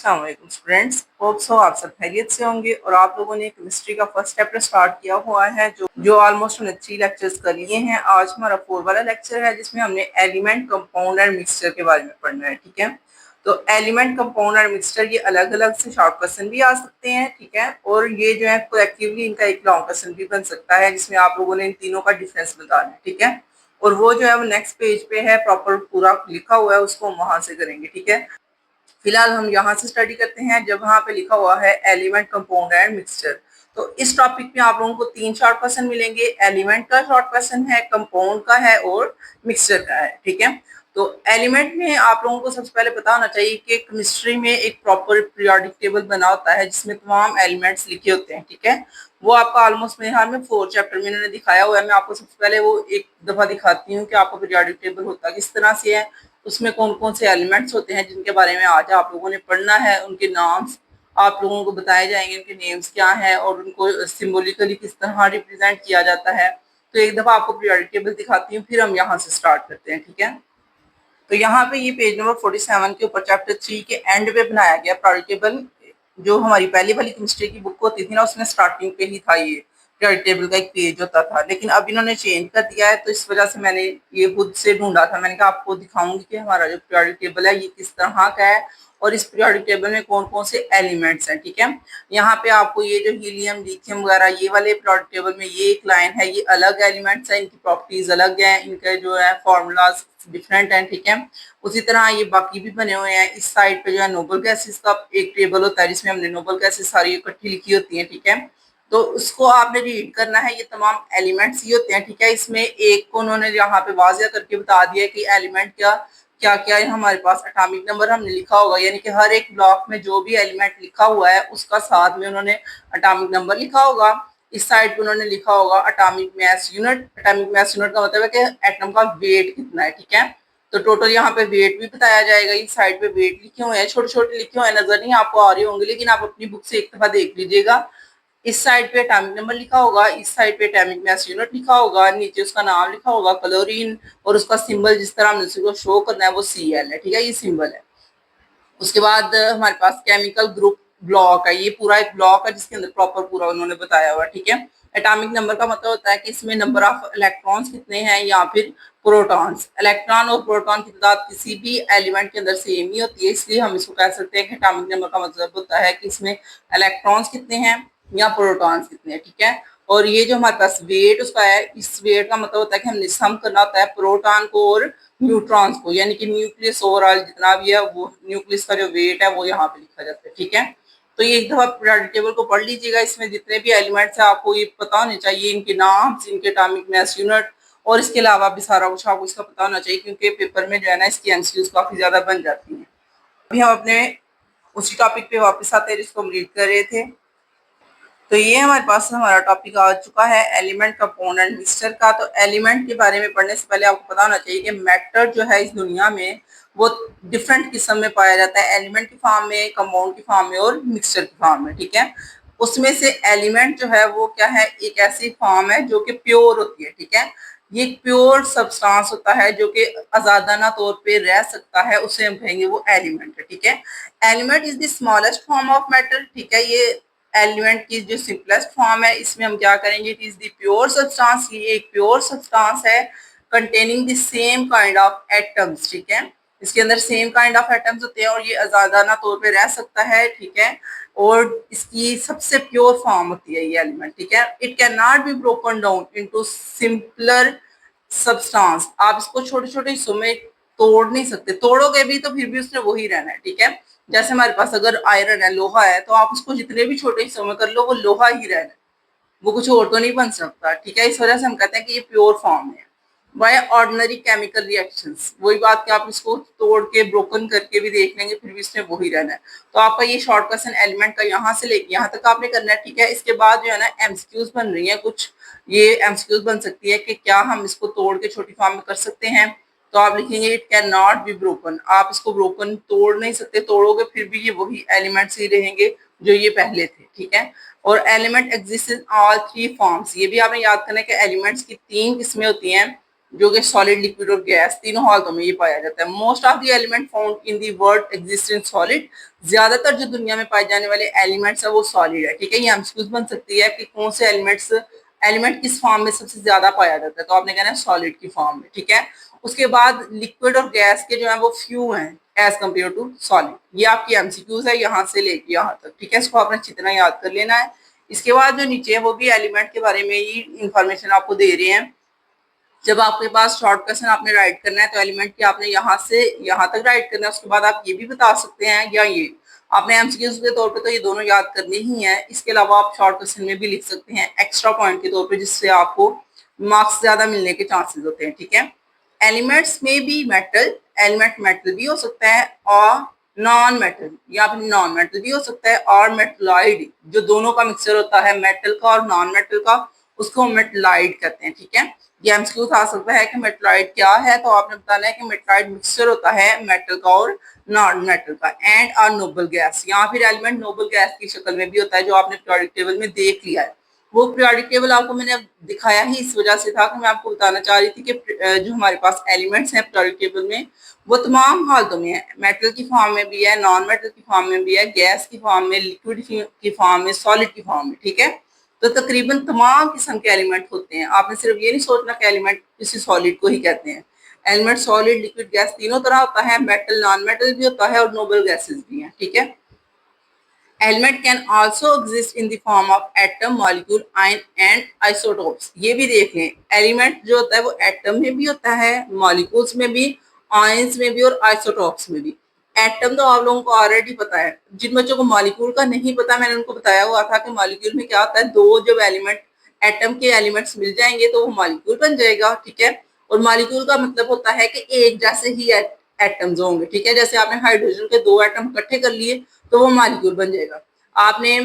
अस्सलाम वालेकुम students, hope so आप सब खैरियत से होंगे और आप लोगों ने केमिस्ट्री का फर्स्ट चैप्टर स्टार्ट किया हुआ है जो ऑलमोस्ट हमने 3 लेक्चर्स कर लिए हैं। आज हमारा 4 वाला लेक्चर है जिसमें हमने एलिमेंट, कंपाउंड एंड मिक्सचर के बारे में पढ़ना है। ठीक है, तो एलिमेंट, कंपाउंड एंड मिक्सचर ये अलग अलग से शॉर्ट क्वेश्चन भी आ सकते हैं। ठीक है, और ये जो है कलेक्टिवली इनका एक लॉन्ग क्वेश्चन भी बन सकता है जिसमें आप लोगों ने इन तीनों का डिफरेंस बताना है। ठीक है, और वो जो है वो नेक्स्ट पेज पे है, प्रॉपर पूरा लिखा हुआ है, उसको हम वहां से करेंगे। ठीक है, फिलहाल हम यहाँ से स्टडी करते हैं जब वहाँ पे लिखा हुआ है एलिमेंट, कंपाउंड एंड मिक्सचर। तो इस टॉपिक में आप लोगों को 3 शॉर्ट क्वेश्चन मिलेंगे। एलिमेंट का शॉर्ट क्वेश्चन है, कंपाउंड का है और मिक्सचर का है। ठीक है, तो एलिमेंट में आप लोगों को सबसे पहले पता होना चाहिए कि केमिस्ट्री में एक प्रॉपर पीरियोडिक टेबल बना होता है जिसमें तमाम एलिमेंट्स लिखे होते हैं। ठीक है, वो आपका ऑलमोस्ट मेरे हाल में 4 चैप्टर में इन्होंने दिखाया हुआ है। मैं आपको सबसे पहले वो एक दफा दिखाती हूँ कि आपका पीरियोडिक टेबल होता किस तरह से है, उसमें कौन कौन से एलिमेंट्स होते हैं जिनके बारे में आज आप लोगों ने पढ़ना है। उनके नाम्स आप लोगों को बताए जाएंगे, उनके नेम्स क्या है और उनको सिंबॉलिकली किस तरह रिप्रेजेंट किया जाता है। तो एक दफा आपको पीरियोडिक टेबल दिखाती हूँ, फिर हम यहाँ से स्टार्ट करते हैं। ठीक है, तो यहाँ पे ये पेज नंबर 47 के ऊपर चैप्टर 3 के एंड पे बनाया गया पीरियोडिक टेबल। जो हमारी पहली वाली केमिस्ट्री की बुक होती थी ना, उसमें स्टार्टिंग पे ही था ये पीरियोडिक टेबल का एक पेज होता था, लेकिन अब इन्होंने चेंज कर दिया है। तो इस वजह से मैंने ये खुद से ढूंढा था। मैंने कहा आपको दिखाऊंगी कि हमारा जो पीरियोडिक टेबल है ये किस तरह का है और इस पीरियोडिक टेबल में कौन कौन से एलिमेंट्स हैं। ठीक है, यहाँ पे आपको ये जो हीलियम, लिथियम वगैरह ये वाले पीरियोडिक टेबल में ये एक लाइन है, ये अलग एलिमेंट्स हैं, इनकी प्रॉपर्टीज अलग हैं, इनके जो है फॉर्मूलाज डिफरेंट हैं। ठीक है, उसी तरह ये बाकी भी बने हुए हैं। इस साइड पे जो है नोबल गैसेस का एक टेबल होता है जिसमें हमने नोबल गैसेस सारी इकट्ठी लिखी होती है। ठीक है, तो उसको आपने रीड करना है। ये तमाम एलिमेंट्स ही होते हैं। ठीक है, इसमें एक को उन्होंने यहाँ पे वाजिया करके बता दिया कि एलिमेंट क्या क्या क्या है हमारे पास। एटॉमिक नंबर हमने लिखा होगा, यानी कि हर एक ब्लॉक में जो भी एलिमेंट लिखा हुआ है उसका साथ में उन्होंने एटॉमिक नंबर लिखा होगा। इस साइड पे उन्होंने लिखा होगा atomic mass unit. Atomic mass unit का मतलब है कि एटम का वेट कितना है। ठीक है, तो टोटल यहाँ पे वेट भी बताया जाएगा। इस साइड पे वेट लिखे हुए हैं, छोटे छोटे लिखे हुए हैं, नजर नहीं आपको आ रहे होंगे, लेकिन आप अपनी बुक से एक दफा देख लीजिएगा। इस साइड पे एटॉमिक नंबर लिखा होगा, इस साइड पे एटॉमिक मास यूनिट लिखा होगा, नीचे उसका नाम लिखा होगा क्लोरीन, और उसका सिंबल जिस तरह हमने उसको शो करना है वो Cl है। ठीक है, ये सिंबल है। उसके बाद हमारे पास केमिकल ग्रुप ब्लॉक है, ये पूरा एक ब्लॉक है जिसके अंदर प्रॉपर पूरा उन्होंने बताया हुआ है। ठीक है, एटॉमिक नंबर का मतलब होता है कि इसमें नंबर ऑफ इलेक्ट्रॉन्स कितने हैं या फिर प्रोटॉन्स। इलेक्ट्रॉन और प्रोटॉन की तादाद किसी भी एलिमेंट के अंदर सेम ही होती है, इसलिए हम इसको कह सकते हैं कि एटॉमिक नंबर का मतलब होता है कि इसमें इलेक्ट्रॉन्स कितने हैं या प्रोटॉन्स कितने हैं। ठीक है, और ये जो हमारे पास वेट उसका है, इस वेट का मतलब होता है कि हमने सम करना होता है प्रोटॉन को और न्यूट्रॉन्स को, यानी कि न्यूक्लियस ओवरऑल जितना भी है वो न्यूक्लियस का जो वेट है वो यहाँ पे लिखा जाता है। ठीक है, तो ये एक दफा पीरियोडिक टेबल को पढ़ लीजिएगा। इसमें जितने भी एलिमेंट्स है आपको ये पता होने चाहिए, इनके नाम, इनके एटॉमिक मास यूनिट, और इसके अलावा भी सारा कुछ आपको इसका पता होना चाहिए, क्योंकि पेपर में जो है ना इसकी एमसीक्यूज काफी ज्यादा बन जाती हैं। अभी हम अपने उसी टॉपिक पे वापस आते हैं जिसको हम रीड कर रहे थे। तो ये हमारे पास हमारा टॉपिक आ चुका है एलिमेंट, कंपाउंड एंड मिक्सचर का। तो एलिमेंट के बारे में पढ़ने से पहले आपको पता होना चाहिए कि मैटर जो है इस दुनिया में वो डिफरेंट किस्म में पाया जाता है, एलिमेंट की फॉर्म में, कंपाउंड की फॉर्म में और मिक्सचर की फॉर्म में। ठीक है, उसमें से एलिमेंट जो है वो क्या है, एक ऐसी फॉर्म है जो कि प्योर होती है। ठीक है, ये प्योर सब्सटेंस होता है जो कि आजादाना तौर पे रह सकता है, उसे हम कहेंगे वो एलिमेंट है। ठीक है, element is the smallest form of matter. ठीक है, ये एलिमेंट की जो सिंपलेस्ट फॉर्म है, इसमें हम क्या करेंगे, it is the pure substance. ये एक प्योर सब्सटेंस है containing the same kind of atoms. ठीक है, इसके अंदर सेम काइंड ऑफ एटम्स होते हैं और ये आजादाना तौर पे रह सकता है। ठीक है, और इसकी सबसे प्योर फॉर्म होती है ये एलिमेंट। ठीक है, it can not be broken down into simpler substance. आप इसको छोटे छोटे हिस्सों में तोड़ नहीं सकते, तोड़ोगे भी तो फिर भी उसने वही रहना है। ठीक है, जैसे हमारे पास अगर आयरन है, लोहा है, तो आप उसको जितने भी छोटे हिस्सों में कर लो वो लोहा ही रहना है, वो कुछ और तो नहीं बन सकता। ठीक है, इस वजह से हम कहते हैं कि ये प्योर फॉर्म है। बाय ऑर्डिनरी केमिकल रिएक्शंस, वही बात कि आप इसको तोड़ के ब्रोकन करके भी देख लेंगे फिर भी इसमें वही रहना है। तो आपका ये शॉर्ट क्वेश्चन एलिमेंट का यहाँ से लेके यहाँ तक आपने करना है। ठीक है, इसके बाद जो है ना एमसीक्यूज बन रही है कुछ, ये एमसीक्यूज बन सकती है कि क्या हम इसको तोड़ के छोटी फॉर्म में कर सकते हैं। तो आप लिखेंगे it can not be broken, आप इसको ब्रोकन तोड़ नहीं सकते, तोड़ोगे फिर भी ये वही एलिमेंट्स ही रहेंगे जो ये पहले थे। ठीक है, और element exist in all 3 forms, ये भी आपने याद करना है कि एलिमेंट्स की 3 किस्में होती हैं, जो कि सॉलिड, लिक्विड और गैस तीनों हालतों में ये पाया जाता है। Most of the element found in the world exist in solid. ज्यादातर जो दुनिया में पाए जाने वाले एलिमेंट्स है वो सॉलिड है। ठीक है, ये एमसीक्यूज बन सकती है कि कौन से एलिमेंट किस फॉर्म में सबसे ज्यादा पाया जाता है, तो आपने कहना है सॉलिड की फॉर्म में। ठीक है, उसके बाद लिक्विड और गैस के जो है वो फ्यू हैं एज कम्पेयर टू सॉलिड। ये आपकी एमसीक्यूज है यहाँ से लेके यहाँ तक। ठीक है, इसको आपने अच्छी तरह याद कर लेना है। इसके बाद जो नीचे है वो भी एलिमेंट के बारे में ही इंफॉर्मेशन आपको दे रहे हैं। जब आपके पास शॉर्ट क्वेश्चन आपने राइट करना है तो एलिमेंट की आपने यहाँ से यहाँ तक राइट करना है। उसके बाद आप ये भी बता सकते हैं, या ये आपने एमसीक्यूज के तौर पे तो ये दोनों याद करने ही है। इसके अलावा आप शॉर्ट क्वेश्चन में भी लिख सकते हैं एक्स्ट्रा पॉइंट के तौर पे, जिससे आपको मार्क्स ज्यादा मिलने के चांसेस होते हैं। ठीक है, एलिमेंट्स में भी मेटल, एलिमेंट मेटल भी हो सकता है और नॉन मेटल, या फिर नॉन मेटल भी हो सकता है, और मेटलॉइड जो दोनों का मिक्सचर होता है मेटल का और नॉन मेटल का, उसको मेटलॉइड कहते हैं। ठीक है, ये एमसीक्यू आ सकता है कि मेटलॉइड क्या है, तो आपने बताना है कि मेटलॉइड मिक्सचर होता है मेटल का और नॉन मेटल का। एंड और नोबल गैस, यहाँ फिर एलिमेंट नोबल गैस की शक्ल में भी होता है, जो आपने पीरियोडिक टेबल में देख लिया है। वो पीरियोडिक टेबल आपको मैंने दिखाया ही इस वजह से था कि मैं आपको बताना चाह रही थी कि जो हमारे पास एलिमेंट्स हैं पीरियोडिक टेबल में वो तमाम हालतों में है। मेटल की फॉर्म में भी है, नॉन मेटल की फॉर्म में भी है, गैस की फॉर्म में, लिक्विड की फॉर्म में, सॉलिड की फॉर्म में। ठीक है, तो तकरीबन तमाम किस्म के एलिमेंट होते हैं। आपने सिर्फ ये नहीं सोचना कि एलिमेंट किसी सॉलिड को ही कहते हैं। एलिमेंट सॉलिड, लिक्विड, गैस तीनों तरह होता है, मेटल, नॉन मेटल भी होता है और नोबल गैसेस भी हैं। ठीक है, element can also exist in the form of atom, molecule, ion and isotopes. ये भी देख लें, एलिमेंट जो होता है वो एटम में भी होता है, मॉलिक्यूल्स में भी, आयंस में भी और आइसोटोप्स में भी। एटम तो आप लोगों को ऑलरेडी पता है। जिन बच्चों को मॉलिक्यूल का नहीं पता, मैंने उनको बताया हुआ था कि मॉलिक्यूल में क्या होता है, दो जब एलिमेंट एटम के एलिमेंट्स मिल जाएंगे तो वो मॉलिक्यूल बन जाएगा। ठीक है, और मॉलिक्यूल का मतलब होता है कि एक जैसे ही एटम्स होंगे। ठीक है, जैसे आपने हाइड्रोजन के दो एटम इकट्ठे कर लिए तो वो मॉलिक्यूल बन जाएगा। आपने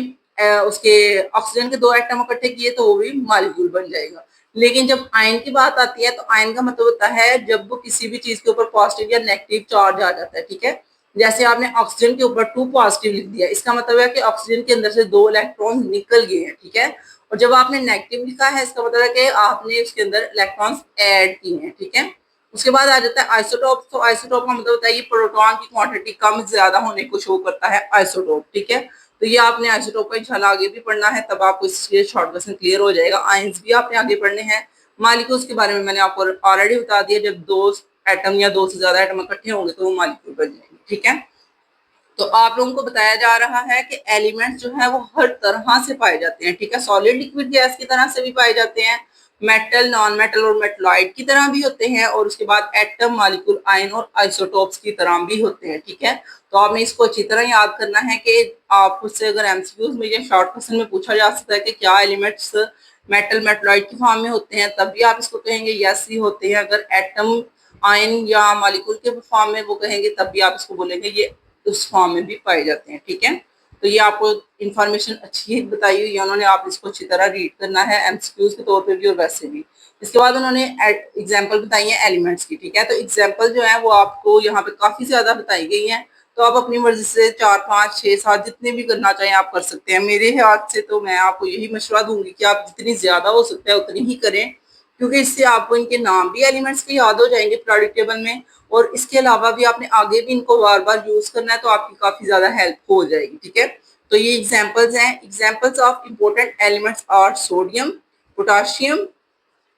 उसके ऑक्सीजन के दो एटम इकट्ठे किए तो वो भी मॉलिक्यूल बन जाएगा। लेकिन जब आयन की बात आती है तो आयन का मतलब होता है जब वो किसी भी चीज के ऊपर पॉजिटिव या नेगेटिव चार्ज आ जाता है। ठीक है, जैसे आपने ऑक्सीजन के ऊपर 2 पॉजिटिव लिख दिया, इसका मतलब है कि ऑक्सीजन के अंदर से 2 इलेक्ट्रॉन निकल गए हैं। ठीक है, और जब आपने नेगेटिव लिखा है इसका मतलब है कि आपने उसके अंदर इलेक्ट्रॉन्स ऐड किए हैं। ठीक है, उसके बाद आ जाता है आइसोटोप। तो आइसोटोप का मतलब होता है ये प्रोटॉन की क्वांटिटी कम ज्यादा होने को शो करता है आइसोटोप। ठीक है, तो ये आपने आइसोटोप का इंशाल्लाह आगे भी पढ़ना है, तब आपको इसके शॉर्ट क्वेश्चन क्लियर हो जाएगा। आयंस भी आपने आगे पढ़ने हैं। मॉलिक्यूल्स के बारे में मैंने आपको ऑलरेडी बता दिया, जब दो एटम या दो से ज्यादा एटम इकट्ठे होंगे तो वो मॉलिक्यूल बन जाएंगे। ठीक है, तो आप लोगों को बताया जा रहा है कि एलिमेंट्स जो है वो हर तरह से पाए जाते हैं। ठीक है, सॉलिड, लिक्विड, गैस की तरह से भी पाए जाते हैं, मेटल, नॉन मेटल और मेटलॉइड की तरह भी होते हैं, और उसके बाद एटम, मॉलिक्यूल, आयन और आइसोटोप्स की तरह भी होते हैं। ठीक है, तो आपने इसको अच्छी तरह याद करना है कि आप उससे अगर एमसीक्यूज में या शॉर्ट क्वेश्चन में पूछा जा सकता है कि क्या एलिमेंट्स मेटल, मेटलॉइड की फॉर्म में होते हैं, तब भी आप इसको कहेंगे यस ही होते हैं। अगर एटम, आयन या मॉलिक्यूल के फॉर्म में वो कहेंगे तब भी आप इसको बोलेंगे ये उस फॉर्म में भी पाए जाते हैं। ठीक है, तो ये आपको इन्फॉर्मेशन अच्छी बताई हुई है उन्होंने, आप इसको अच्छी तरह रीड करना है एमसीक्यूज के तौर पे भी और वैसे भी। इसके बाद उन्होंने एग्जाम्पल बताई है एलिमेंट्स की। ठीक है, तो एग्जाम्पल जो है वो आपको यहाँ पे काफी ज्यादा बताई गई है, तो आप अपनी मर्जी से 4, 5, 6, 7 जितने भी करना चाहें आप कर सकते हैं। मेरे हाथ से तो मैं आपको यही मशवरा दूंगी कि आप जितनी ज्यादा हो सकता है उतनी ही करें, क्योंकि इससे आपको इनके नाम भी एलिमेंट्स के याद हो जाएंगे पीरियोडिक टेबल में, और इसके अलावा भी आपने आगे भी इनको बार बार यूज करना है, तो आपकी काफी ज्यादा हेल्प हो जाएगी। ठीक है, तो ये एग्जांपल्स हैं। Examples of important elements are sodium, potassium,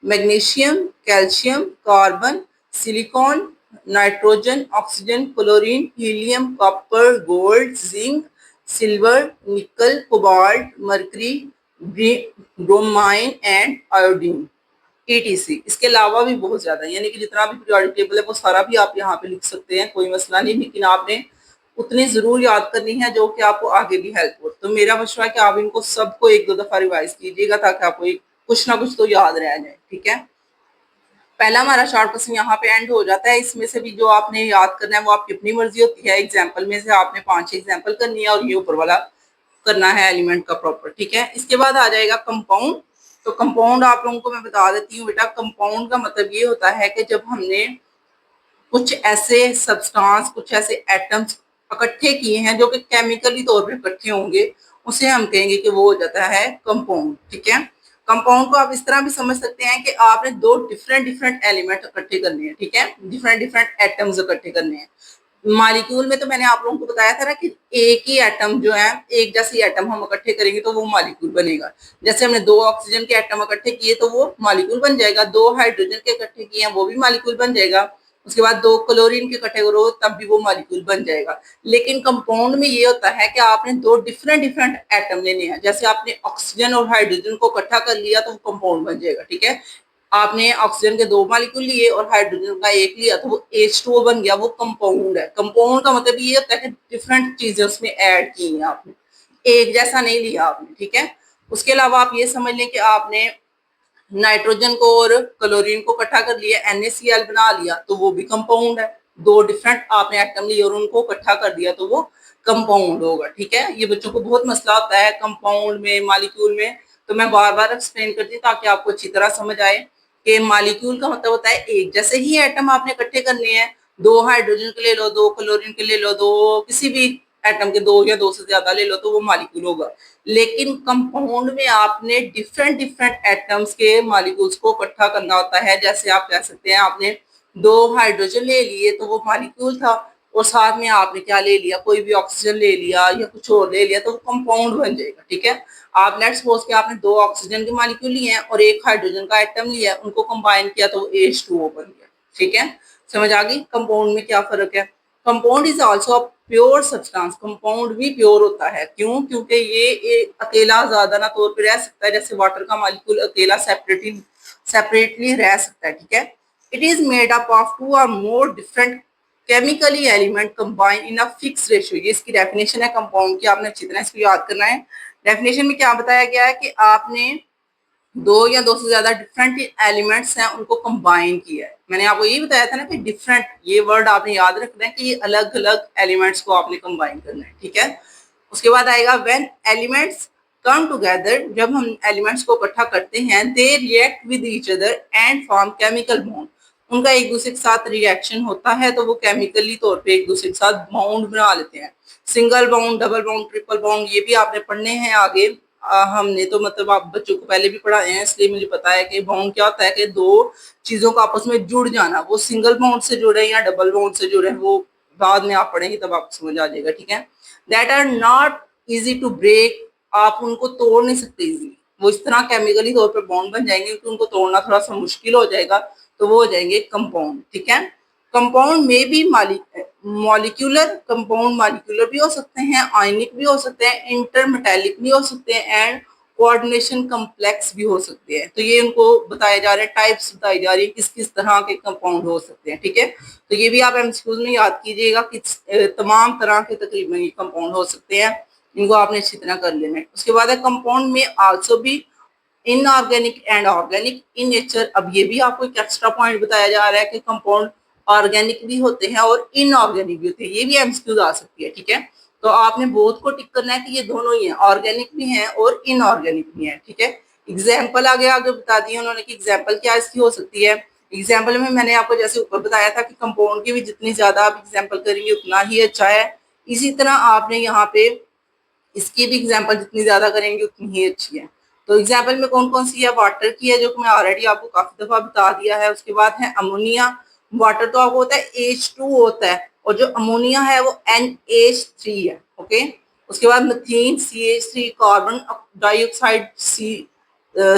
magnesium, calcium, carbon, silicon, nitrogen, oxygen, chlorine, helium, copper, gold, zinc, silver, nickel, cobalt, mercury, bromine and iodine, ETC. इसके अलावा भी बहुत ज्यादा, यानी कि जितना भी पीरियोडिक टेबल है वो सारा भी आप यहाँ पे लिख सकते हैं, कोई मसला नहीं, लेकिन आपने उतनी जरूर याद करनी है जो कि आपको आगे भी हेल्प हो। तो मेरा मशवरा है कि आप इनको सबको 1-2 दफा रिवाइज कीजिएगा ताकि आपको कुछ ना कुछ तो याद रह जाए। ठीक है, पहला हमारा शॉर्ट क्वेश्चन यहाँ पे एंड हो जाता है। इसमें से भी जो आपने याद करना है वो आपकी अपनी मर्जी होती है। एग्जाम्पल में से आपने 5-6 एग्जाम्पल करनी है और ये ऊपर वाला करना है एलिमेंट का प्रॉपर। ठीक है, इसके बाद आ जाएगा कंपाउंड। तो कंपाउंड आप लोगों को मैं बता देती हूँ बेटा, कंपाउंड का मतलब ये होता है कि जब हमने कुछ ऐसे सब्सटेंस, कुछ ऐसे एटम्स इकट्ठे किए हैं जो कि केमिकली तौर पे इकट्ठे होंगे, उसे हम कहेंगे कि वो हो जाता है कंपाउंड। ठीक है, कंपाउंड को आप इस तरह भी समझ सकते हैं कि आपने दो डिफरेंट डिफरेंट एलिमेंट इकट्ठे करने हैं, ठीक है, डिफरेंट डिफरेंट एटम्स इकट्ठे करने हैं। मॉलिक्यूल में तो मैंने आप लोगों को बताया था ना कि एक ही एटम जो है, एक जैसे एटम हम इकट्ठे करेंगे तो वो मॉलिक्यूल बनेगा। जैसे हमने दो ऑक्सीजन के एटम इकट्ठे किए तो वो मॉलिक्यूल बन जाएगा, दो हाइड्रोजन के इकट्ठे किए हैं वो भी मॉलिक्यूल बन जाएगा, उसके बाद दो क्लोरीन के इकट्ठे करो तब भी वो मॉलिक्यूल बन जाएगा। लेकिन कंपाउंड में ये होता है कि आपने दो डिफरेंट डिफरेंट एटम लेने हैं। जैसे आपने ऑक्सीजन और हाइड्रोजन को इकट्ठा कर लिया तो वो कंपाउंड बन जाएगा, ठीक है। आपने ऑक्सीजन के दो मॉलिक्यूल लिए और हाइड्रोजन का एक लिया तो वो H2O बन गया, वो कंपाउंड है। कंपाउंड का मतलब ये होता है कि डिफरेंट चीजें उसमें ऐड की हैं आपने, एक जैसा नहीं लिया आपने, ठीक है। उसके अलावा आप ये समझ लें कि आपने नाइट्रोजन को और क्लोरीन को इकट्ठा कर लिया, NaCl बना लिया तो वो भी कंपाउंड है। दो डिफरेंट आपने एटम लिए और उनको इकट्ठा कर दिया तो वो कंपाउंड होगा, ठीक है। ये बच्चों को बहुत मसला होता है कंपाउंड में, मॉलिक्यूल में, तो मैं बार बार एक्सप्लेन करती हूँ ताकि आपको अच्छी तरह समझ आए कि मॉलिक्यूल का मतलब होता है एक जैसे ही एटम आपने इकट्ठे करने हैं, दो हाइड्रोजन के ले लो, दो क्लोरीन के ले लो, दो किसी भी एटम के दो या दो से ज्यादा ले लो तो वो मॉलिक्यूल होगा। लेकिन कंपाउंड में आपने डिफरेंट डिफरेंट एटम्स के मॉलिक्यूल्स को इकट्ठा करना होता है। जैसे आप कह सकते हैं आपने दो हाइड्रोजन ले लिए तो वो मॉलिक्यूल था, और साथ में आपने क्या ले लिया, कोई भी ऑक्सीजन ले लिया या कुछ और ले लिया तो वो कंपाउंड बन जाएगा, ठीक है। आप लेट्स सपोज कि आपने दो ऑक्सीजन के मॉलिक्यूल लिए हैं और एक हाइड्रोजन का एटम लिया है, उनको कंबाइन किया तो वो H2O बन गया, ठीक है। समझ आ गई कंपाउंड में क्या फर्क है। Compound is also a pure substance, compound भी प्योर होता है, क्यों, क्योंकि ये अकेला आजादाना तौर पर रह सकता है, जैसे वाटर का मॉलिक्यूल अकेला सेपरेटली रह सकता है, ठीक है। It is made up of two or more different chemically element combine in a fix ratio. ये इसकी डेफिनेशन है कंपाउंड की, आपने अच्छी तरह इसको याद करना है। डेफिनेशन में क्या बताया गया है कि आपने दो या दो से ज्यादा डिफरेंट एलिमेंट्स हैं उनको कंबाइन किया है। मैंने आपको यही बताया था ना कि डिफरेंट, ये वर्ड आपने याद रखना है कि ये अलग अलग एलिमेंट्स को आपने कंबाइन करना है, ठीक है। उसके बाद आएगा व्हेन एलिमेंट्स कम टुगेदर, जब हम एलिमेंट्स को इकट्ठा करते हैं, they react with each other and form chemical bond. उनका एक दूसरे के साथ रिएक्शन होता है तो वो केमिकली तौर पे एक दूसरे के साथ बॉन्ड बना लेते हैं। Single bond, double bond, triple bond, ये भी आपने पढ़ने हैं आगे। हमने तो मतलब आप बच्चों को पहले भी पढ़ाए हैं, इसलिए मुझे पता है कि बॉन्ड क्या होता है कि दो चीजों का आपस में जुड़ जाना, वो सिंगल बॉन्ड से जुड़े या डबल बॉन्ड से जुड़े, वो बाद में आप पढ़ेंगे तब आपको समझ आ जाएगा, ठीक है। That are not easy to break, आप उनको तोड़ नहीं सकते इजीली, वो इस तरह केमिकली तौर पर बॉन्ड बन जाएंगे कि उनको तोड़ना थोड़ा सा मुश्किल हो जाएगा, तो वो हो जाएंगे कंपाउंड, ठीक है। कंपाउंड में भी मॉलिक्यूलर, कंपाउंड मॉलिक्यूलर भी हो सकते हैं, आयनिक भी हो सकते हैं, इंटरमेटालिक भी हो सकते हैं, एंड कोऑर्डिनेशन कम्प्लेक्स भी हो सकते हैं। तो ये उनको बताए जा रहे हैं, टाइप्स बताई जा रही है किस किस तरह के कंपाउंड हो सकते हैं, ठीक है। तो ये भी आप एमसीक्यूज में याद कीजिएगा कि तमाम तरह के तकरीबन ये कंपाउंड हो सकते हैं, इनको आपने अच्छी तरह कर लेना है। उसके बाद है कंपाउंड में आल्सो भी inorganic and organic in nature. अब ये भी आपको एक एक्स्ट्रा पॉइंट बताया जा रहा है कि कंपाउंड ऑर्गेनिक भी होते हैं और इनऑर्गेनिक भी होते हैं, ये भी एमसीक्यूज आ सकती है, ठीक है। तो आपने बोथ को टिक करना है कि ये दोनों ही हैं, ऑर्गेनिक भी हैं और इनऑर्गेनिक भी हैं, ठीक है। एग्जाम्पल आगे आगे बता दिए उन्होंने कि एग्जाम्पल क्या इसकी हो सकती है। एग्जाम्पल में मैंने आपको जैसे ऊपर बताया था कि कंपाउंड की भी जितनी ज्यादा आप एग्जाम्पल करेंगे उतना ही अच्छा है। इसी तरह आपने यहाँ पे इसकी भी एग्जाम्पल जितनी ज्यादा करेंगे उतनी ही अच्छी है। तो एग्जाम्पल में कौन कौन सी है, वाटर की है जो मैं ऑलरेडी आपको काफी दफा बता दिया है। उसके बाद है अमोनिया, वाटर तो आपको होता है H2 होता है, और जो अमोनिया है वो NH3 है, ओके। उसके बाद methane CH3, carbon dioxide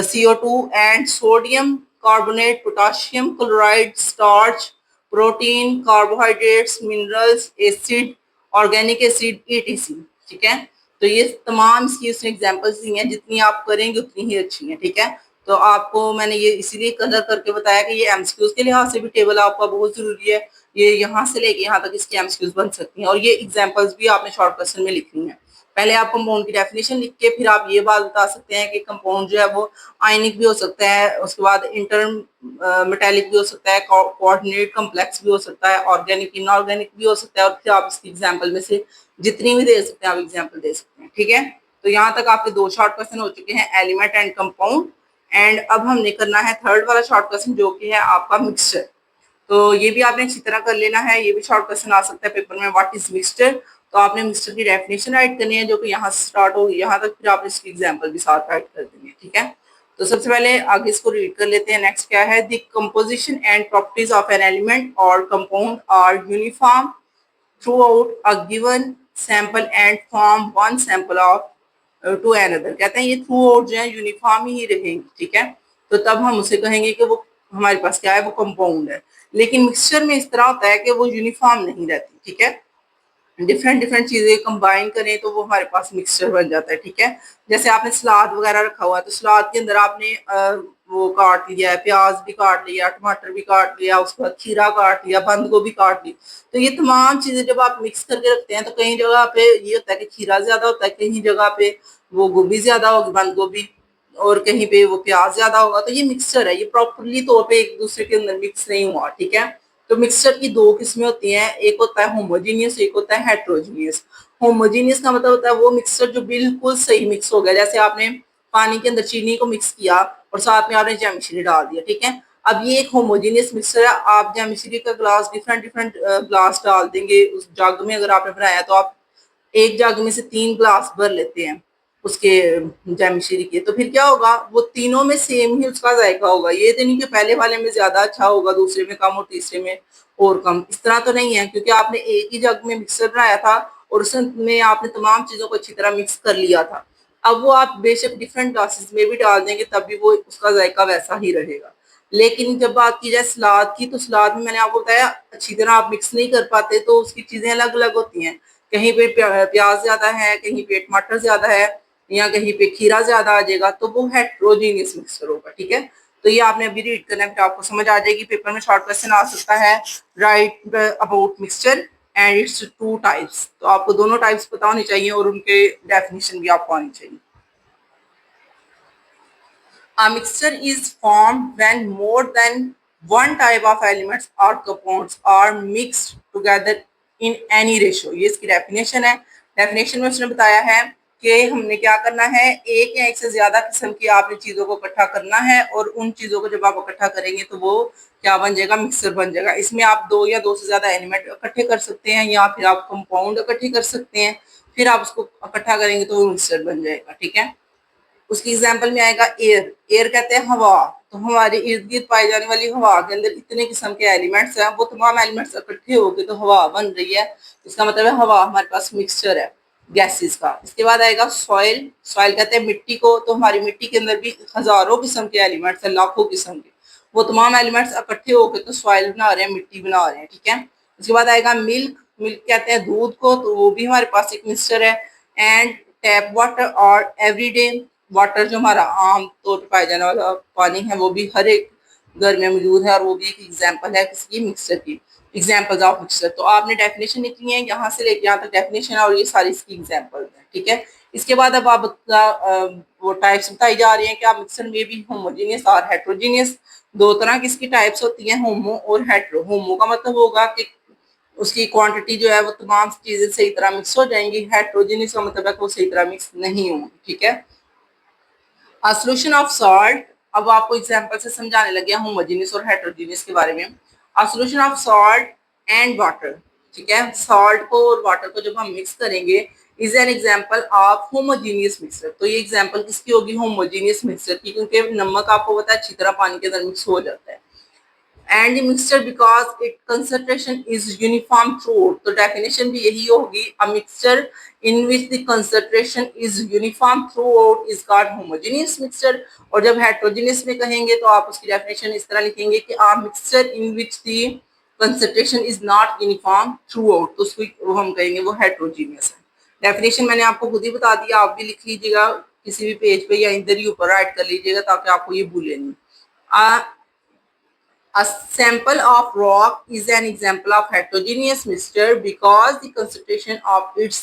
CO2 and sodium carbonate, potassium chloride, starch, protein, carbohydrates, minerals, acid, organic acid, ETC, ठीक है। तो ये तमाम इसकी उसने एग्जाम्पल्स दी हैं, जितनी आप करेंगे उतनी ही अच्छी है, ठीक है। तो आपको मैंने ये इसीलिए कलर करके बताया कि ये एमसीक्यूज के लिहाज से भी टेबल आपका बहुत जरूरी है। ये यहाँ से लेके यहाँ तक इसकी एमसीक्यूज बन सकती हैं, और ये एग्जाम्पल्स भी आपने शॉर्ट क्वेश्चन में लिखनी है। पहले आप कंपाउंड की डेफिनेशन लिख के फिर आप ये बात बता सकते हैं कि कंपाउंड जो है वो आयनिक भी हो सकता है, उसके बाद इंटर मेटेलिक भी हो सकता है, कोऑर्डिनेट कम्प्लेक्स भी हो सकता है, ऑर्गेनिक इनऑर्गेनिक भी हो सकता है, और फिर आप इसकी एग्जाम्पल में से जितनी भी दे सकते हैं आप एग्जाम्पल दे सकते हैं, ठीक है। तो यहाँ तक आपके दो शॉर्ट क्वेश्चन हो चुके हैं, एलिमेंट एंड कंपाउंड। एंड अब हमने करना है थर्ड वाला शॉर्ट क्वेश्चन जो कि है आपका मिक्सचर। तो ये भी आपने अच्छी तरह कर लेना है, ये भी शॉर्ट क्वेश्चन आ सकता है पेपर में, व्हाट इज मिक्सचर। तो आपने मिक्सचर की डेफिनेशन राइट करनी है जो कि यहाँ से स्टार्ट होगी यहाँ तक, फिर आपने इसकी एग्जाम्पल भी साथ राइट कर देनी है, ठीक है। तो सबसे पहले आगे इसको रीड कर लेते हैं। नेक्स्ट क्या है, the composition and properties of an element or compound are uniform throughout a given sample and form one sample of to another. कहते हैं ये थ्रू आउट जो है यूनिफॉर्म ही रहेंगी, ठीक है। तो तब हम उसे कहेंगे कि वो हमारे पास क्या है, वो कंपाउंड है। लेकिन मिक्सचर में इस तरह होता है कि वो यूनिफॉर्म नहीं रहती, ठीक है। डिफरेंट डिफरेंट चीजें कंबाइन करें तो वो हमारे पास मिक्सचर बन जाता है, ठीक है। जैसे आपने सलाद वगैरह रखा हुआ है तो सलाद के अंदर आपने वो काट लिया है, प्याज भी काट लिया, टमाटर भी काट लिया, उसके बाद खीरा काट लिया, बंद गोभी काट ली। तो ये तमाम चीजें जब आप मिक्स करके रखते हैं तो कहीं जगह पे ये होता है कि खीरा ज्यादा होता है, कहीं जगह पे वो गोभी ज्यादा होगी, बंद गोभी, और कहीं पे वो प्याज ज्यादा होगा। तो ये मिक्सचर है, ये प्रॉपरली तौर पे एक दूसरे के अंदर मिक्स नहीं हुआ, ठीक है। तो मिक्सचर की दो किस्में होती हैं, एक होता है होमोजीनियस, एक होता है हेट्रोजीनियस। होमोजीनियस का मतलब होता है वो मिक्सचर जो बिल्कुल सही मिक्स हो गया, जैसे आपने पानी के अंदर चीनी को मिक्स किया और साथ में आपने जैमिश्री डाल दिया, ठीक है। अब ये एक होमोजीनियस मिक्सचर है। आप जैमिश्री का ग्लास डिफरेंट डिफरेंट ग्लास डाल देंगे उस जग में, अगर आपने बनाया तो आप एक जग में से 3 ग्लास भर लेते हैं उसके जैमिश्री के, तो फिर क्या होगा, वो तीनों में सेम ही उसका जायका होगा। ये तो नहीं कि पहले वाले में ज्यादा अच्छा होगा, दूसरे में कम और तीसरे में और कम, इस तरह तो नहीं है, क्योंकि आपने एक ही जग में मिक्सर बनाया था और उसमें आपने तमाम चीजों को अच्छी तरह मिक्स कर लिया था। अब वो आप बेशक डिफरेंट ग्लासेस में भी डाल देंगे तब भी वो उसका जायका वैसा ही रहेगा। लेकिन जब बात की जाए सलाद की, तो सलाद में मैंने आपको बताया अच्छी तरह आप मिक्स नहीं कर पाते तो उसकी चीजें अलग अलग होती हैं। कहीं पे प्याज ज्यादा है, कहीं पे टमाटर ज्यादा है, या कहीं पे खीरा ज्यादा आ जाएगा, तो वो हेट्रोजीनियस मिक्सचर होगा, ठीक है। तो ये आपने अभी रीड करना है, फिर आपको समझ आ जाएगी। पेपर में शॉर्ट क्वेश्चन आ सकता है, right about mixture and it's two types. तो आपको दोनों टाइप्स पता होनी चाहिए और उनके डेफिनेशन भी आपको आनी चाहिए। A mixture is formed when more than one type of elements or compounds are mixed together in any ratio। ये इसकी डेफिनेशन है। डेफिनेशन में उसने बताया है कि हमने क्या करना है, एक या एक से ज्यादा किस्म की आपने चीजों को इकट्ठा करना है और उन चीजों को जब आप इकट्ठा करेंगे तो वो क्या बन जाएगा, मिक्सर बन जाएगा। इसमें आप दो या दो से ज्यादा एलिमेंट इकट्ठे कर सकते हैं या फिर आप कंपाउंड इकट्ठे कर सकते हैं, फिर आप उसको इकट्ठा करेंगे तो वो मिक्सर बन जाएगा, ठीक है। उसकी एग्जाम्पल में आएगा एयर। एयर कहते हैं हवा। तो हमारे इर्द गिर्द पाई जाने वाली हवा के अंदर इतने किस्म के एलिमेंट्स हैं, वो तमाम एलिमेंट्स इकट्ठे होकर तो हवा बन रही है। इसका मतलब है हवा हमारे पास मिक्सचर है गैसेस का। इसके बाद आएगा सॉइल। सॉइल कहते हैं मिट्टी को। तो हमारी मिट्टी के अंदर भी हजारों किस्म के एलिमेंट्स हैं, लाखों किस्म के। वो तमाम एलिमेंट्स इकट्ठे होकर तो सॉइल बना रहे हैं, मिट्टी बना रहे हैं, ठीक है। उसके बाद आएगा मिल्क। मिल्क कहते हैं दूध को, तो वो भी हमारे पास एक मिक्सचर है। एंड टैप वाटर और एवरीडे वाटर, जो हमारा आम तौर पर पाया जाने वाला पानी है, वो भी हर एक घर में मौजूद है और वो भी एक एग्जाम्पल है किसी मिक्सचर की। Examples of mixture. तो आपने डेफिनेशन लिखनी है, यहाँ से लेके यहाँ तक डेफिनेशन है और ये सारी इसकी एग्जाम्पल है, ठीक है। इसके बाद अब आप वो टाइप्स बताई जा रही हैं कि आप मिक्सचर में भी होमोजीनियस और हेट्रोजीनियस, दो तरह की इसकी टाइप्स होती हैं, होमो और हेट्रो। होमो का मतलब होगा कि उसकी क्वांटिटी जो है वो तमाम चीजें सही तरह मिक्स हो जाएंगी। हेट्रोजीनियस का मतलब है कि वो सही तरह मिक्स नहीं होंगी, ठीक है। Solution of salt. अब आपको एग्जांपल से समझाने लगे होमोजेनियस और हेटेरोजेनियस के बारे में। Solution of salt and water, ठीक है। सॉल्ट को और वाटर को जब हम मिक्स करेंगे, is an example of homogeneous mixture. तो ये एग्जांपल किसकी होगी, होमोजेनियस मिक्सचर की, क्योंकि नमक आपको पता है अच्छी तरह पानी के अंदर मिक्स हो जाता है। And mixture because it concentration is uniform through. तो डेफिनेशन भी यही होगी, a mixture in which the concentration is uniform through out is called homogeneous mixture. और जब हेट्रोजेनियस में कहेंगे तो आप उसकी डेफिनेशन इस तरह लिखेंगे कि a mixture in which the concentration is not uniform throughout, तो उसको हम कहेंगे वो हेट्रोजेनियस है। डेफिनेशन मैंने आपको खुद ही बता दिया, आप भी लिख लीजिएगा किसी भी पेज पे या इधर ही ऊपर राइट कर लीजिएगा ताकि आपको ये भूले नहीं। A sample of rock is an example of heterogeneous mixture because the concentration of its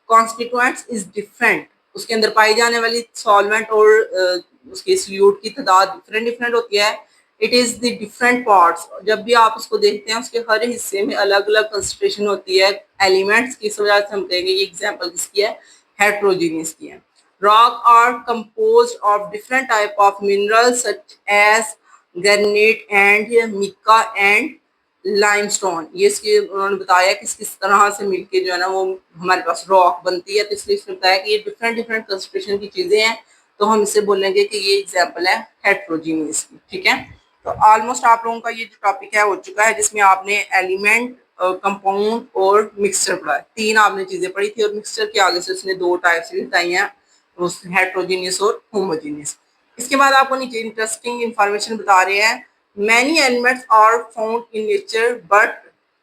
constituents is different। उसके अंदर पाई जाने वाली सॉल्वेंट और उसके सॉल्यूट की तादाद डिफरेंट डिफरेंट होती है। It is the different parts. जब भी आप उसको देखते हैं उसके हर हिस्से में अलग अलग कंसंट्रेशन होती है एलिमेंट्स की, इस वजह से हम कहेंगे ये एग्जांपल किसकी है, हेटेरोजेनियस की है। Rock are composed of different type of minerals such as granite and mica and limestone. ये इसके उन्होंने बताया कि किस तरह से मिलके जो है ना वो हमारे पास रॉक बनती है। तो इसलिए इसने बताया कि ये डिफरेंट डिफरेंट कंसंट्रेशन की चीजें हैं, तो हम इसे बोलेंगे कि ये एग्जाम्पल है हेट्रोजीनियस की। ठीक है, तो ऑलमोस्ट आप लोगों का ये जो टॉपिक है हो चुका है, जिसमें आपने एलिमेंट, कंपाउंड और मिक्सचर पढ़ा है। तीन आपने चीजें पढ़ी थी और मिक्सचर के आगे से उसने दो टाइप्स भी बताई हैं, हेट्रोजीनियस और होमोजीनियस। इसके बाद आपको नीचे इंटरेस्टिंग इंफॉर्मेशन बता रहे हैं, many elements are found in nature but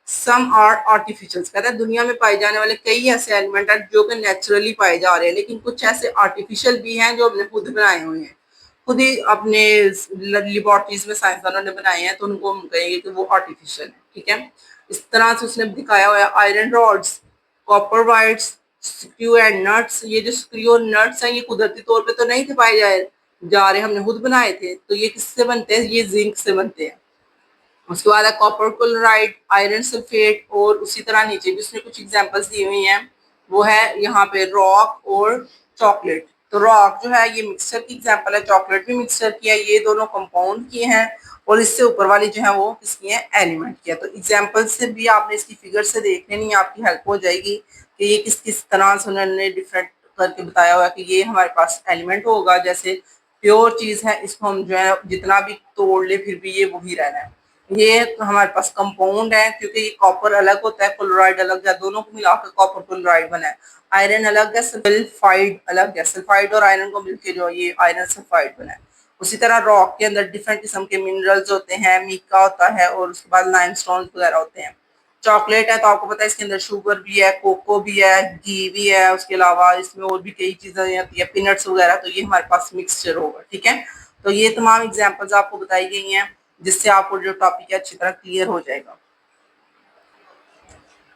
some are artificial. कहते हैं दुनिया में पाए जाने वाले कई ऐसे एलिमेंट हैं जो कि नेचुरली पाए जा रहे हैं, लेकिन कुछ ऐसे आर्टिफिशियल भी हैं जो हमने खुद बनाए हुए हैं, खुद ही अपने लेबोरेटरीज में साइंसदानों ने बनाए हैं, तो उनको हम कहेंगे कि वो आर्टिफिशियल है। ठीक है, इस तरह से उसने दिखाया हुआ है iron rods, copper wires, screw and nuts. ये जो स्क्रू और नट्स हैं ये कुदरती तौर पे तो नहीं थे पाए जा रहे, हमने खुद बनाए थे। तो ये किससे बनते हैं? ये जिंक से बनते हैं। उसके बाद है कॉपर क्लोराइड, आयरन सल्फेट, और उसी तरह नीचे भी उसने कुछ एग्जांपल्स दी हुई हैं, वो है यहाँ पे रॉक और चॉकलेट। तो रॉक जो है ये मिक्सचर की एग्जांपल है, चॉकलेट भी मिक्सचर की है, ये दोनों कंपाउंड की हैं, और इससे ऊपर वाली जो है वो किसकी है? एलिमेंट की है। तो एग्जाम्पल से भी आपने इसकी फिगर से देख लेनी, आपकी हेल्प हो जाएगी कि ये किस किस तरह से उन्होंने डिफरेंट करके बताया हुआ कि ये हमारे पास एलिमेंट होगा। जैसे प्योर चीज है, इसको हम जो है जितना भी तोड़ ले फिर भी ये वही रहना है। ये हमारे पास कंपाउंड है, क्योंकि ये कॉपर अलग होता है, क्लोराइड अलग है, दोनों को मिलाकर कॉपर क्लोराइड बना है। आयरन अलग है, सल्फाइड अलग है, सल्फाइड और आयरन को मिलकर जो ये आयरन सल्फाइड बना है। उसी तरह रॉक के अंदर डिफरेंट किस्म के मिनरल्स होते हैं, मीका होता है और उसके बाद लाइमस्टोन वगैरह होते हैं। चॉकलेट है तो आपको पता है इसके अंदर शुगर भी है, कोको भी है, घी भी है, उसके अलावा इसमें और भी कई चीजें होती है, पीनट्स वगैरह। तो ये हमारे पास मिक्सचर होगा। ठीक है, तो ये तमाम एग्जाम्पल्स आपको बताई गई हैं, जिससे आपको जो टॉपिक है अच्छी तरह क्लियर हो जाएगा।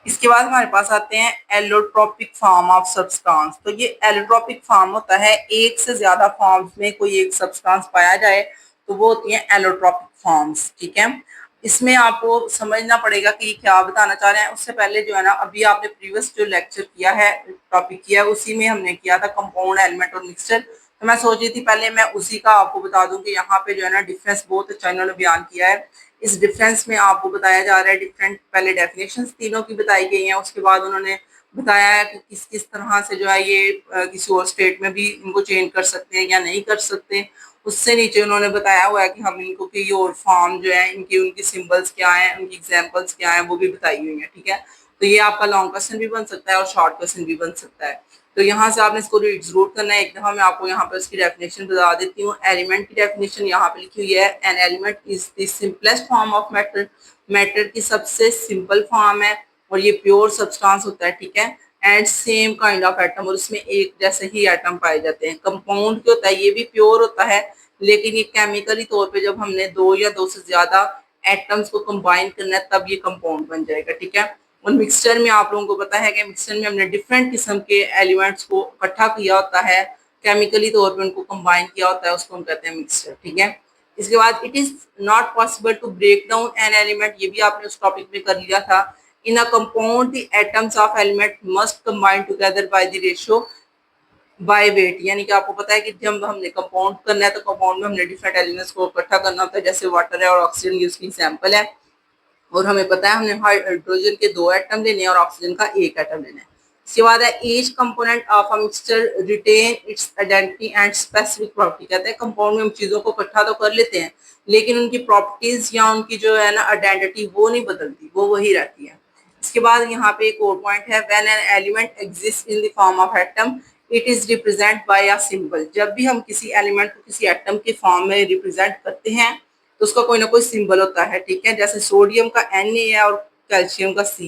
इसके बाद हमारे पास आते हैं एलोट्रोपिक फॉर्म ऑफ सब्सटेंस। तो ये एलोट्रोपिक फॉर्म होता है, एक से ज्यादा फॉर्म्स में कोई एक सब्सटेंस पाया जाए तो वो होती है एलोट्रोपिक फॉर्म्स। ठीक है, इसमें आपको समझना पड़ेगा कि क्या बताना चाह रहे हैं। उससे पहले जो है ना, अभी आपने प्रीवियस जो लेक्चर किया है, टॉपिक किया है, उसी में हमने किया था कंपाउंड, एलिमेंट और मिक्सचर। तो मैं सोच रही थी पहले मैं उसी का आपको बता दूं कि यहाँ पे जो है ना डिफरेंस बहुत अच्छा इन्होंने बयान किया है। इस डिफरेंस में आपको बताया जा रहा है डिफरेंट, पहले डेफिनेशंस तीनों की बताई गई हैं, उसके बाद उन्होंने बताया है कि किस किस तरह से जो है ये किसी और स्टेट में भी इनको चेंज कर सकते हैं या नहीं कर सकते। उससे नीचे उन्होंने बताया हुआ है कि हम इनको की और फॉर्म जो है इनकी, उनकी सिंबल्स क्या हैं, उनकी एग्जाम्पल्स क्या हैं, वो भी बताई हुई है। ठीक है, तो ये आपका लॉन्ग क्वेश्चन भी बन सकता है और शॉर्ट क्वेश्चन भी बन सकता है। तो यहाँ से आपने इसको रीड जरूर करना है। एक दफा मैं आपको यहाँ पर इसकी डेफिनेशन बता देती हूँ। एलिमेंट की डेफिनेशन यहाँ पे लिखी हुई है, an element is the simplest form of matter. Matter की सबसे सिंपल फॉर्म है और ये प्योर सब्सटेंस होता है। ठीक है, and same kind of atom, और इसमें एक जैसे ही एटम पाए जाते हैं। कंपाउंड क्या होता है? ये भी प्योर होता है, लेकिन ये केमिकली तौर पे जब हमने दो या दो से ज्यादा एटम्स को कंबाइन करना है तब ये कंपाउंड बन जाएगा। ठीक है, और मिक्सचर में आप लोगों को पता है कि मिक्सचर में हमने डिफरेंट किस्म के एलिमेंट्स को इकट्ठा किया होता है, केमिकली तौर पे उनको कंबाइन किया होता है, उसको हम कहते हैं मिक्सचर। ठीक है, इसके बाद it is not possible to break down an element, ये भी आपने उस टॉपिक में कर लिया था। In a compound the atoms of element must combine together by the ratio by weight. यानी कि आपको पता है कि जब हमने कंपाउंड करना है तो कंपाउंड में हमने डिफरेंट एलिमेंट्स को इकट्ठा करना होता है, जैसे वाटर है और ऑक्सीजन, ये उसकी एग्जाम्पल है। और हमें पता है हमने हाइड्रोजन के दो एटम लेने हैं और ऑक्सीजन का एक एटम लेना है। इसके बाद है each component of a mixture retain its identity and specific property. कहते हैं कंपाउंड में हम चीजों को इकट्ठा तो कर लेते हैं, लेकिन उनकी प्रॉपर्टीज या उनकी जो है ना आइडेंटिटी वो नहीं बदलती, वो वही रहती है। इसके बाद यहाँ पे एक और पॉइंट है, when an element exist in the form of atom it is represent by a symbol. जब भी हम किसी एलिमेंट को किसी एटम के फॉर्म में रिप्रेजेंट करते हैं तो उसका कोई ना कोई सिंबल होता है। ठीक है, जैसे सोडियम का Na है और कैल्शियम का Ca,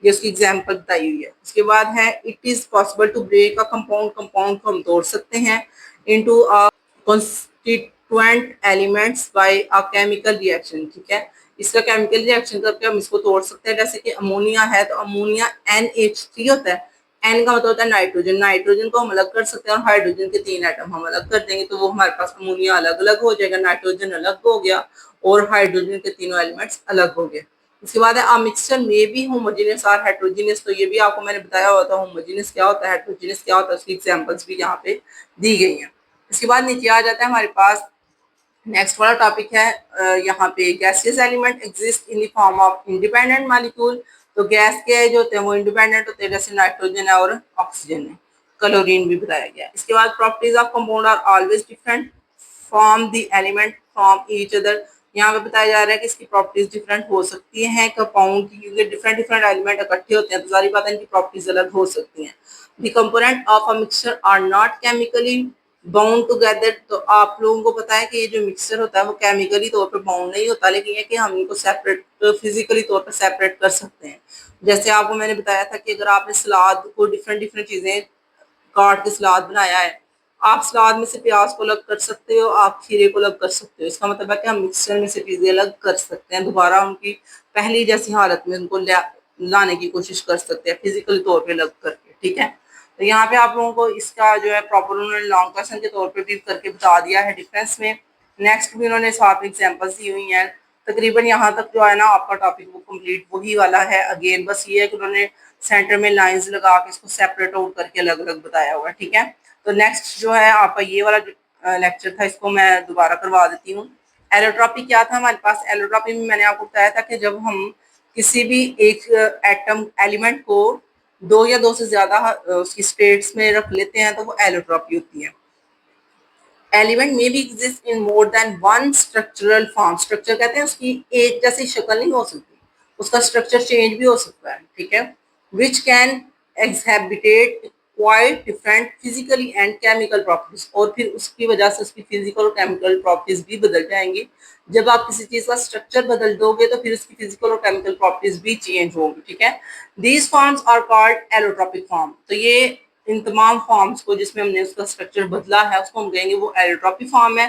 ये उसकी एग्जाम्पल बताई हुई है। उसके बाद है it is possible to break a compound, compound को हम तोड़ सकते हैं into a constituent elements by a chemical reaction. ठीक है, इसका केमिकल रिएक्शन करके हम इसको तोड़ सकते हैं। जैसे कि अमोनिया है तो अमोनिया NH3 होता है, एन का मतलब होता है नाइट्रोजन, नाइट्रोजन को हम अलग कर सकते हैं और हाइड्रोजन के तीन एटम हम अलग कर देंगे तो वो हमारे पास अमोनिया अलग अलग हो जाएगा, नाइट्रोजन अलग हो गया और हाइड्रोजन के तीनों एलिमेंट्स अलग हो गए। इसके बाद है मिक्सचर में भी होमोजेनियस और हेट्रोजेनियस। तो ये भी आपको मैंने बताया हुआ था, होमोजेनियस क्या होता है, हेट्रोजेनियस क्या होता है, उसकी एग्जांपल्स भी यहाँ पे दी गई हैं। इसके बाद नीचे आ जाता है हमारे पास नेक्स्ट वाला टॉपिक है, यहाँ पे gaseous element exist in the form of independent molecule. तो गैस के जो होते हैं वो इंडिपेंडेंट होते हैं, जैसे नाइट्रोजन है और ऑक्सीजन है। क्लोरीन भी बताया गया। इसके बाद properties of compound are always different from the element from each other. यहाँ पे बताया जा रहा है कि इसकी प्रॉपर्टीज डिफरेंट हो सकती हैं कंपाउंड की, क्योंकि डिफरेंट डिफरेंट एलिमेंट इकट्ठे होते हैं तो सारी बातें इनकी प्रॉपर्टीज अलग हो सकती हैं। The component of a mixture are not chemically bound together. तो आप लोगों को पता है कि ये जो मिक्सचर होता है वो केमिकली तौर पर बाउंड नहीं होता, लेकिन ये कि हम इनको सेपरेट फिजिकली तौर पर सेपरेट कर सकते हैं। जैसे आपको मैंने बताया था कि अगर आपने सलाद को डिफरेंट डिफरेंट चीजें काट के सलाद बनाया है, आप सलाद में से प्याज को अलग कर सकते हो, आप खीरे को अलग कर सकते हो। इसका मतलब है कि हम मिक्सचर में से चीजें अलग कर सकते हैं, दोबारा उनकी पहली जैसी हालत में उनको लाने की कोशिश कर सकते हैं फिजिकल तौर पे अलग करके, ठीक है। तो यहाँ पे आप लोगों को इसका जो है प्रॉपर उन्होंने लॉन्ग क्वेश्चन के तौर पे भी करके बता दिया है डिफरेंस में। नेक्स्ट भी उन्होंने साथ एग्जाम्पल्स दी हुई हैं। तकरीबन यहाँ तक जो है ना आपका टॉपिक वो कंप्लीट वही वाला है। अगेन बस ये है कि उन्होंने सेंटर में लाइंस लगा के इसको सेपरेट आउट करके अलग अलग बताया हुआ है, ठीक है। तो नेक्स्ट जो है आपका ये वाला लेक्चर था, इसको मैं दोबारा करवा देती हूँ। एलोट्रॉपी क्या था हमारे पास? एलोट्रॉपी में मैंने आपको बताया था कि जब हम किसी भी एक एटम एलिमेंट को दो या दो से ज्यादा उसकी स्टेट्स में रख लेते हैं तो वो एलोट्रॉपी होती है। एलिमेंट में भी exist in more than one structural form. Structure कहते हैं उसकी एक जैसी शक्ल नहीं हो सकती, उसका स्ट्रक्चर चेंज भी हो सकता है, ठीक है। Which can exhibit quite different physically and chemical properties, और फिर उसकी वजह से उसकी फिजिकल और केमिकल प्रॉपर्टीज भी बदल जाएंगी। जब आप किसी चीज का स्ट्रक्चर बदल दोगे तो फिर उसकी फिजिकल और केमिकल प्रॉपर्टीज भी चेंज होंगी, ठीक है। These forms are called allotropic form. तो ये इन तमाम फॉर्म्स को जिसमें हमने उसका स्ट्रक्चर बदला है उसको हम कहेंगे वो एलोट्रॉपी फॉर्म है।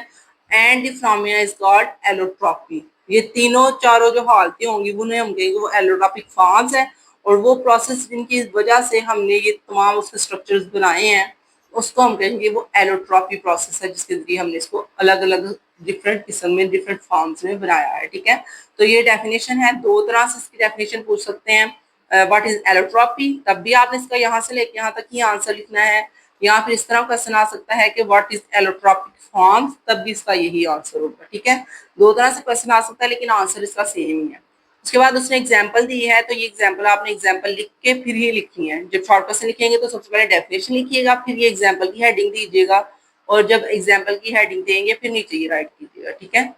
And the phenomena is called allotropy. ये तीनों चारों जो हालतें होंगी उन्हें हम कहेंगे वो एलोट्रॉपिक फॉर्म्स है। और वो प्रोसेस जिनकी वजह से हमने ये तमाम उसके स्ट्रक्चर्स बनाए हैं उसको हम कहेंगे वो एलोट्रॉपी प्रोसेस है, जिसके जरिए हमने इसको अलग अलग डिफरेंट किस्म में डिफरेंट फॉर्म्स में बनाया है, ठीक है। तो ये डेफिनेशन है, दो तरह से इसकी डेफिनेशन पूछ सकते हैं। व्हाट इज एलोट्रॉपी, तब भी आपने इसका यहाँ से लेके यहाँ तक ही आंसर लिखना है, या फिर इस तरह क्वेश्चन आ सकता है कि व्हाट इज एलोट्रॉपिक फॉर्म्स, तब भी इसका यही आंसर होगा, ठीक है। दो तरह से क्वेश्चन आ सकता है लेकिन आंसर इसका सेम ही है। उसके बाद उसने एग्जाम्पल दी है, तो ये एग्जाम्पल आपने एग्जाम्पल लिख के फिर ही लिखनी है। जब शॉर्ट क्वेश्चन लिखेंगे तो सबसे पहले डेफिनेशन लिखिएगा, फिर ये एग्जाम्पल की हेडिंग दीजिएगा, और जब एग्जाम्पल की हेडिंग देंगे फिर नीचे ये राइट कीजिएगा, ठीक है।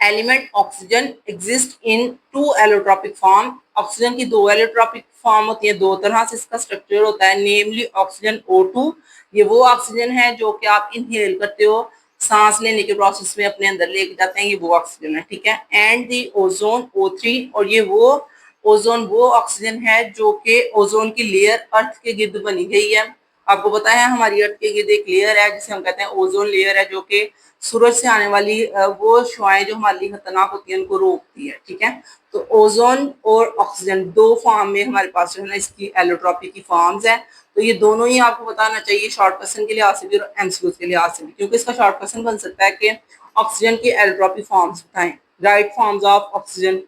Element oxygen exist in two allotropic form. Oxygen की दो एलोट्रॉपिक फॉर्म होती है, दो तरह से इसका स्ट्रक्चर होता है। नेमली ऑक्सीजन O2, ये वो ऑक्सीजन है जो कि आप इनहेल करते हो, सांस लेने के प्रोसेस में अपने अंदर लेके जाते हैं, ये वो ऑक्सीजन है, ठीक है। एंड दी ओजोन O3, और ये वो ओजोन वो ऑक्सीजन है जो कि ओजोन की लेयर अर्थ के गिर्द बनी गई है। आपको पता है हमारी अर्थ के गिर्द एक लेयर है जिसे हम कहते हैं ओजोन लेयर है, जो कि सूरज से आने वाली वो शुआएं जो हमारे लिए खतरनाक होती है उनको रोकती है, ठीक है। तो ओजोन और ऑक्सीजन दो फॉर्म में हमारे पास जो है ना इसकी एलोट्रॉपी की फॉर्म्स है। तो ये दोनों ही आपको बताना चाहिए शॉर्ट क्वेश्चन के लिहाज से भी और एमसीक्यूज के लिहाज से भी, क्योंकि इसका शॉर्ट क्वेश्चन बन सकता है कि ऑक्सीजन की एलोट्रॉपी फॉर्म्स बताएं, right forms of oxygen,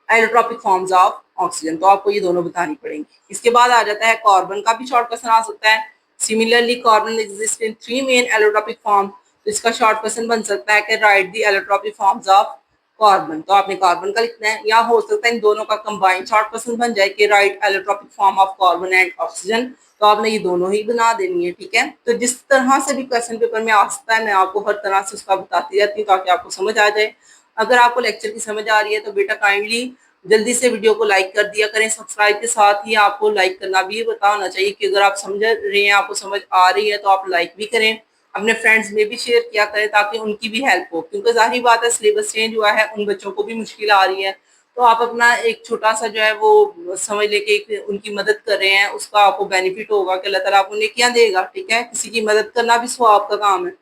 allotropic forms of oxygen, तो आपको ये दोनों बतानी पड़ेंगी। इसके बाद आ जाता है कार्बन का भी शॉर्ट क्वेश्चन आ सकता है। Similarly carbon exist in three main allotropic form. तो इसका शॉर्ट क्वेश्चन बन सकता है कि right the allotropic forms of carbon, तो आपने कार्बन का लिखना है, या हो सकता है इन दोनों का कंबाइंड शॉर्ट क्वेश्चन बन जाए कि right allotropic form of carbon and oxygen, तो आपने ये दोनों ही बना देनी है, ठीक है। तो जिस तरह से भी क्वेश्चन पेपर में आ सकता है मैं आपको हर तरह से उसका बताती रहती हूँ ताकि आपको समझ आ जाए। अगर आपको लेक्चर की समझ आ रही है तो बेटा काइंडली जल्दी से वीडियो को लाइक कर दिया करें। सब्सक्राइब के साथ ही आपको लाइक करना भी पता होना चाहिए कि अगर आप समझ रहे हैं, आपको समझ आ रही है तो आप लाइक भी करें, अपने फ्रेंड्स में भी शेयर किया करें ताकि उनकी भी हेल्प हो, क्योंकि जाहिर बात है सिलेबस चेंज हुआ है, उन बच्चों को भी मुश्किल आ रही है। तो आप अपना एक छोटा सा जो है वो समझ लेके उनकी मदद कर रहे हैं, उसका आपको बेनिफिट होगा कि अल्लाह ताला आपको नेकियां देगा, ठीक है। किसी की मदद करना भी सवाब का काम है,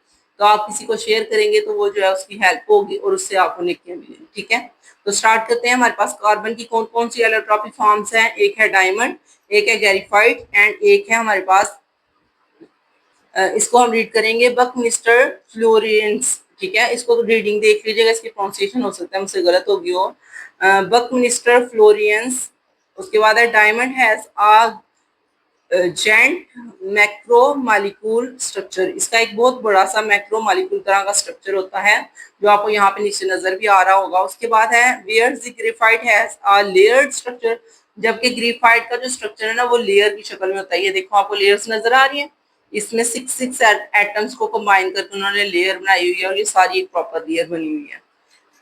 तो आप किसी को शेयर करेंगे तो वो जो है उसकी हेल्प होगी और उससे आपको नेकियां मिलेंगी, ठीक है। तो स्टार्ट करते हैं। हमारे पास कार्बन की कौन कौन सी एलोट्रॉपिक फॉर्म्स हैं? एक है डायमंड, एक है गैरीफाइट एंड एक है हमारे पास इसको हम रीड करेंगे बकमिस्टर फ्लोरेंस, ठीक है। इसको रीडिंग देख लीजिएगा, इसकी प्रोनाउंसिएशन हो सकता है मुझसे गलत होगी हो। Buckminsterfullerene. उसके बाद है diamond has a giant macro molecule structure, इसका एक बहुत बड़ा सा मैक्रो मालिक्यूल तरह का स्ट्रक्चर होता है जो आपको यहाँ पे नीचे नजर भी आ रहा होगा। उसके बाद है where the graphite has a layered structure, जबकि ग्रेफाइट का जो स्ट्रक्चर है ना वो लेयर की शक्ल में होता है। ये देखो आपको लेयर्स नजर आ रही है, इसमें 6 एटम्स को कंबाइन करके उन्होंने लेयर बनाई हुई है और ये सारी एक प्रॉपर लेयर बनी हुई है।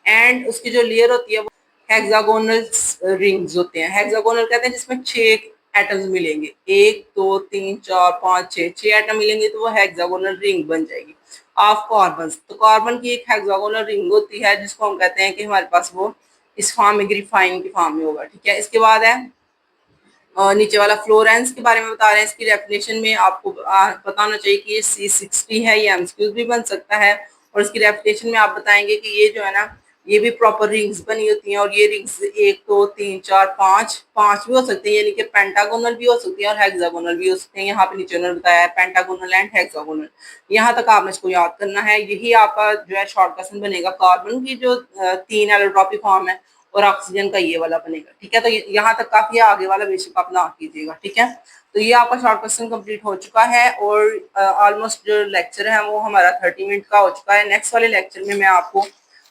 एंड उसकी जो लेयर होती है वो हेक्सागोनल रिंग्स होते हैं। हेक्सागोनल कहते हैं जिसमें 6 एटम्स मिलेंगे, 1 2 3 4 5 6 एटम मिलेंगे तो वो हेक्सागोनल रिंग बन जाएगी ऑफ कार्बन। तो कार्बन की एक हेक्सागोनल रिंग होती है जिसको हम कहते हैं कि हमारे पास वो इस फॉर्म में ग्रिफाइन की फॉर्म में होगा। ठीक है, इसके बाद है नीचे वाला फ्लोरेंस के बारे में बता रहे हैं। इसकी डेफिनेशन में आपको पता होना चाहिए कि ये C60 है, ये एमसीक्यूज भी बन सकता है। और इसकी डेफिनेशन में आप बताएंगे कि ये जो है ना ये भी प्रॉपर रिंग्स बनी होती हैं और ये रिंग्स 1 2 3 4 5 भी हो सकती है, यानी कि पेंटागोनल भी हो सकती है और हेक्सागोनल भी हो सकते हैं। यहाँ पे नीचे उन्होंने बताया है पेंटागोनल एंड हेक्सागोनल। यहाँ तक आपने इसको याद करना है। यही आपका जो है शॉर्ट क्वेश्चन बनेगा। कार्बन की जो 3 एलोट्रॉपिक फॉर्म है और ऑक्सीजन का ये वाला बनेगा। ठीक है, तो यहाँ तक काफी आगे वाला बेसिक आप ना कीजिएगा। ठीक है, तो ये आपका शॉर्ट क्वेश्चन कंप्लीट हो चुका है और ऑलमोस्ट जो लेक्चर है वो हमारा 30 मिनट का हो चुका है। नेक्स्ट वाले लेक्चर में मैं आपको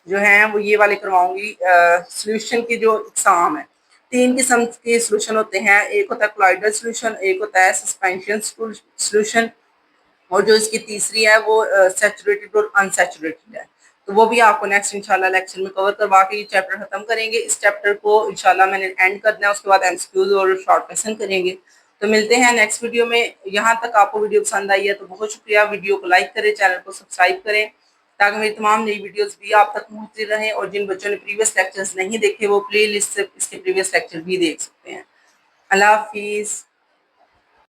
जो है वो ये वाले करवाऊंगी सोल्यूशन की जो एग्जाम है। 3 किस्म के सोल्यूशन होते हैं, एक होता है क्लॉइडल सोल्यूशन, एक होता है सस्पेंशन सोल्यूशन और जो इसकी तीसरी है वो सैचुरेटेड और अनसैचुरेटेड है। तो वो भी आपको नेक्स्ट इंशाल्लाह लेक्चर में कवर करवा के ये चैप्टर खत्म करेंगे। इस चैप्टर को इंशाल्लाह मैंने एंड करना है, उसके बाद एमसीक्यूज और शॉर्ट क्वेश्चन करेंगे। तो मिलते हैं नेक्स्ट वीडियो में। यहाँ तक आपको वीडियो पसंद आई है तो बहुत शुक्रिया। वीडियो को लाइक करें, चैनल को सब्सक्राइब करें ताकि मेरी तमाम नई वीडियोस भी आप तक पहुँचती रहें। और जिन बच्चों ने प्रीवियस लेक्चर्स नहीं देखे वो प्ले लिस्ट से इसके प्रीवियस लेक्चर भी देख सकते हैं। अल्लाह हाफिज़।